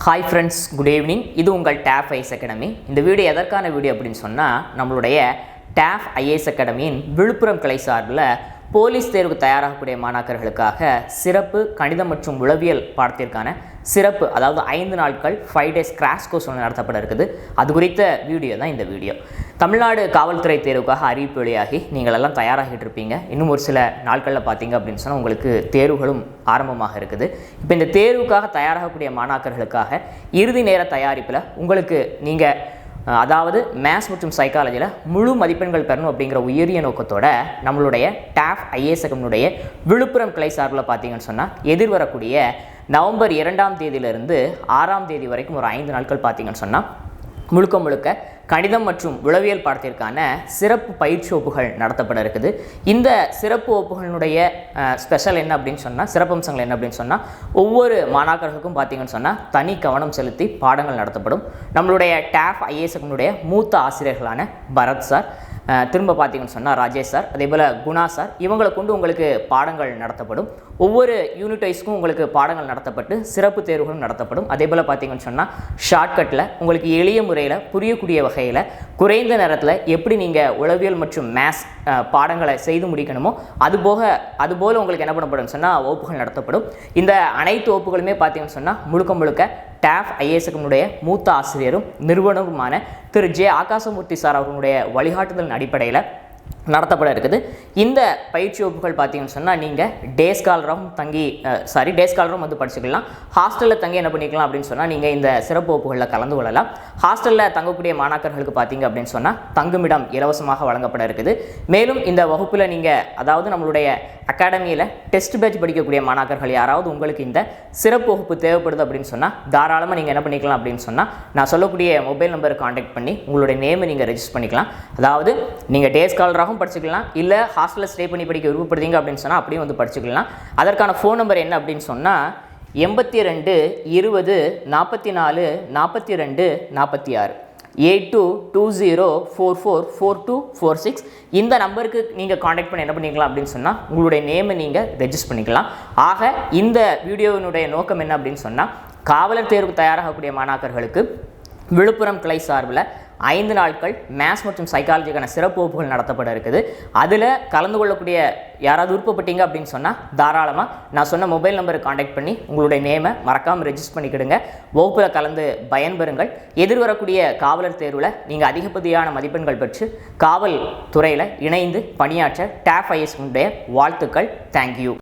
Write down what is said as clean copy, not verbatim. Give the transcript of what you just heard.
Hi friends, good evening. இது உங்கள் TAF IAS Academy. இந்த வீடியோ எதற்கான வீடியோ அப்படின்னு சொன்னால் நம்மளுடைய TAF IAS Academyயின் விழுப்புரம் கிளை சார்பில் போலீஸ் தேர்வு தயாராகக்கூடிய மாணாக்கர்களுக்காக சிறப்பு கணிதம் மற்றும் உளவியல் பாடத்திற்கான சிறப்பு அதாவது 5 நாட்கள் 5 days கிராஷ் கோர்ஸ் ஒன்று நடத்தப்பட இருக்குது. அது குறித்த வீடியோ தான் இந்த வீடியோ. தமிழ்நாடு காவல்துறை தேர்வுக்காக அறிவிப்பு வெளியாகி நீங்கள் எல்லாம் தயாராகிட்டு இருப்பீங்க. இன்னும் ஒரு சில நாட்களில் பார்த்தீங்க அப்படின்னு சொன்னால் உங்களுக்கு தேர்வுகளும் ஆரம்பமாக இருக்குது. இப்போ இந்த தேர்வுக்காக தயாராகக்கூடிய மாணாக்கர்களுக்காக இறுதி நேர தயாரிப்பில் உங்களுக்கு நீங்கள் அதாவது மேத்ஸ் மற்றும் சைக்காலஜியில் முழு மதிப்பெண்கள் பெறணும் அப்படிங்கிற உயரிய நோக்கத்தோட நம்மளுடைய TAF IAS Academyனுடைய விழுப்புரம் கிளை சார்பில் பார்த்தீங்கன்னு சொன்னால் எதிர்வரக்கூடிய நவம்பர் 2ஆம் தேதியிலிருந்து 6ஆம் தேதி வரைக்கும் ஒரு 5 நாட்கள் பார்த்தீங்கன்னு சொன்னால் முழுக்க கணிதம் மற்றும் உளவியல் பாடத்திற்கான சிறப்பு பயிற்சி வகுப்புகள் நடத்தப்பட இருக்குது. இந்த சிறப்பு வகுப்புகளினுடைய ஸ்பெஷல் என்ன அப்படின்னு சொன்னால் சிறப்பம்சங்கள் என்ன அப்படின்னு சொன்னால் ஒவ்வொரு மாணாக்கர்களுக்கும் பார்த்தீங்கன்னு சொன்னால் தனி கவனம் செலுத்தி பாடங்கள் நடத்தப்படும். நம்மளுடைய TAF IAS Academyனுடைய மூத்த ஆசிரியர்களான பரத் சார், திரும்ப பார்த்தீங்கன்னு சொன்னால் ராஜேஷ் சார், அதே போல் குணா சார், இவங்களை கொண்டு உங்களுக்கு பாடங்கள் நடத்தப்படும். ஒவ்வொரு யூனிட் வைஸ்க்கும் உங்களுக்கு பாடங்கள் நடத்தப்பட்டு சிறப்பு தேர்வுகளும் நடத்தப்படும். அதே போல் பார்த்தீங்கன்னு சொன்னால் ஷார்ட்கட்டில் உங்களுக்கு எளிய முறையில் புரியக்கூடிய வகையில் குறைந்த நேரத்தில் எப்படி நீங்கள் உளவியல் மற்றும் மேத்ஸ் பாடங்களை செய்து முடிக்கணுமோ அதுபோல் உங்களுக்கு என்ன பண்ணப்படும் சொன்னால் வகுப்புகள் நடத்தப்படும். இந்த அனைத்து வகுப்புகளுமே பார்த்தீங்கன்னு சொன்னால் முழுக்க TAF IAS Academyனுடைய மூத்த ஆசிரியரும் நிறுவனருமான திரு ஜே ஆகாசமூர்த்தி சார் அவர்களுடைய வழிகாட்டுதல் அடிப்படையில் நடத்தப்பட இருக்குது. இந்த பயிற்சி வகுப்புகள் பார்த்தீங்கன்னு சொன்னால் நீங்கள் டே ஸ்காலரும் வந்து படிச்சுக்கலாம். ஹாஸ்டலில் தங்கி என்ன பண்ணிக்கலாம் அப்படின்னு சொன்னால் நீங்கள் இந்த சிறப்பு வகுப்புகளில் கலந்து கொள்ளலாம். ஹாஸ்டலில் தங்கக்கூடிய மாணாக்கர்களுக்கு பார்த்தீங்க அப்படின்னு சொன்னால் தங்குமிடம் இலவசமாக வழங்கப்பட இருக்குது. மேலும் இந்த வகுப்பில் நீங்கள் அதாவது நம்மளுடைய அகாடமியில் டெஸ்ட் பேட்ச் படிக்கக்கூடிய மாணாக்கர்கள் யாராவது உங்களுக்கு இந்த சிறப்பு வகுப்பு தேவைப்படுது அப்படின்னு சொன்னால் தாராளமாக நீங்கள் என்ன பண்ணிக்கலாம் அப்படின்னு சொன்னால் நான் சொல்லக்கூடிய மொபைல் நம்பருக்கு காண்டாக்ட் பண்ணி உங்களுடைய நேமை நீங்கள் ரெஜிஸ்டர் பண்ணிக்கலாம். அதாவது நீங்கள் டே ஸ்காலராகவும் படிச்சுக்கலாம், இல்லை ஹாஸ்டலில் ஸ்டே பண்ணி படிக்க விருப்பப்படுறீங்க அப்படின்னு சொன்னால் அப்படியே வந்து படிச்சுக்கலாம். அதற்கான ஃபோன் நம்பர் என்ன அப்படின்னு சொன்னால் 82 20 44 42 46 8220444246. இந்த நம்பருக்கு நீங்கள் காண்டாக்ட் பண்ணி என்ன பண்ணிக்கலாம் அப்படின்னு சொன்னால் உங்களுடைய நேமை நீங்கள் ரெஜிஸ்டர் பண்ணிக்கலாம். ஆக இந்த வீடியோவினுடைய நோக்கம் என்ன அப்படின்னு சொன்னால் காவலர் தேர்வுக்கு தயாராகக்கூடிய மாணாக்கர்களுக்கு விழுப்புரம் கிளை சார்பில் 5 நாட்கள் மேத்ஸ் மற்றும் சைக்காலஜிக்கான சிறப்பு வகுப்புகள் நடத்தப்பட இருக்குது. அதில் கலந்து கொள்ளக்கூடிய யாராவது விருப்பப்பட்டீங்க அப்படின்னு சொன்னால் தாராளமாக நான் சொன்ன மொபைல் நம்பருக்கு காண்டாக்ட் பண்ணி உங்களுடைய நேமை மறக்காமல் ரெஜிஸ்டர் பண்ணிக்கிடுங்க. வகுப்பில் கலந்து பயன்பெறுங்கள். எதிர்வரக்கூடிய காவலர் தேர்வில் நீங்கள் அதிகப்படியான மதிப்பெண்கள் பெற்று காவல் துறையில் இணைந்து பணியாற்ற TAF IAS Academyனுடைய வாழ்த்துக்கள். தேங்க்யூ.